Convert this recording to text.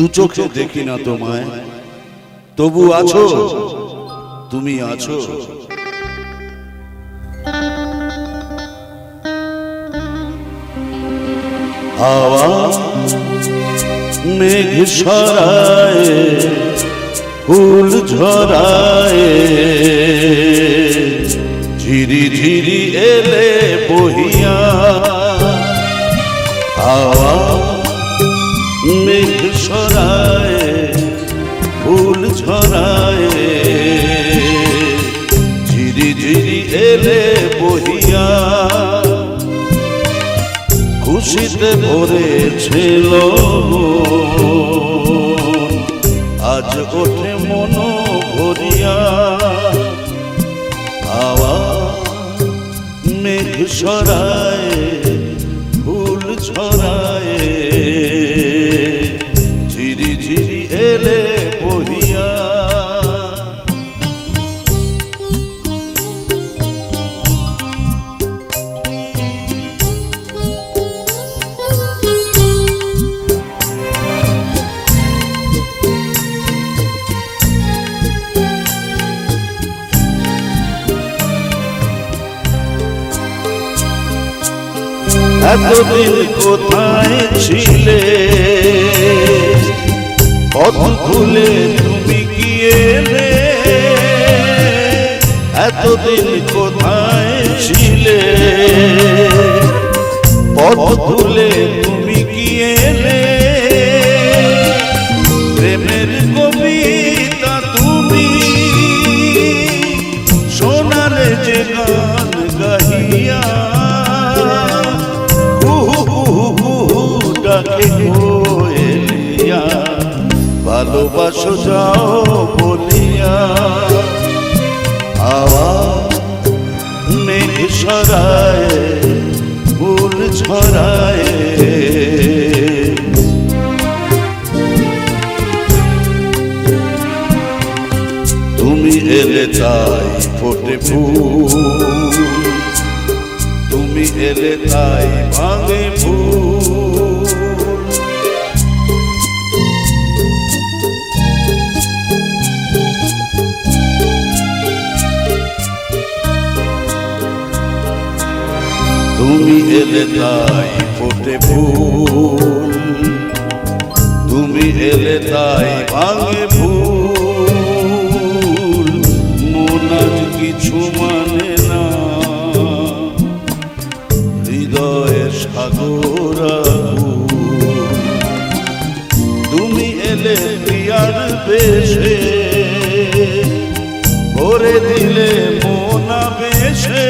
দু চোখে দেখি না তোমায়, তবু আছো, তুমি আছো। হাওয়া মেঘ সরায়, ফুল ঝরায়, ঝিরি ঝিরি এলে বহিয়া। হাওয়া মেঘ সরায়, ফুল ঝরায়, ঝিরি ঝিরি এলে বহিয়া। খুশিতে ভরেছিল আজ ওঠে মন ভরিয়া। হাওয়া মেঘ সরায়, ফুল ঝরায়, ঝিরি ঝিরি এলে বহিয়া। এতদিন কোথায় ছিলে, পথ ভুলে তুমি কি এলে? এতদিন কোথায় ছিলে, পথ ভুলে তুমি কি এলে? প্রেমের কবিতা তুমি শোনালে যে গান গাহিয়া। ভালোবাসো যাও বলিয়া। হাওয়া মেঘ সরায়, ফুল ঝরায়, তুমি এলে তাই ফোটে ফুল, তুমি এলে তাই ভাঙে ফুল। তুমি এলে তাই ফোটে ফুল, তুমি এলে তাই ভাঙে ফুল। মন আজ কিছু মানে না, হৃদয়ে সাগর আকুল। তুমি এলে প্রিয়ার বেশে, ভরে দিলে মন বেশে।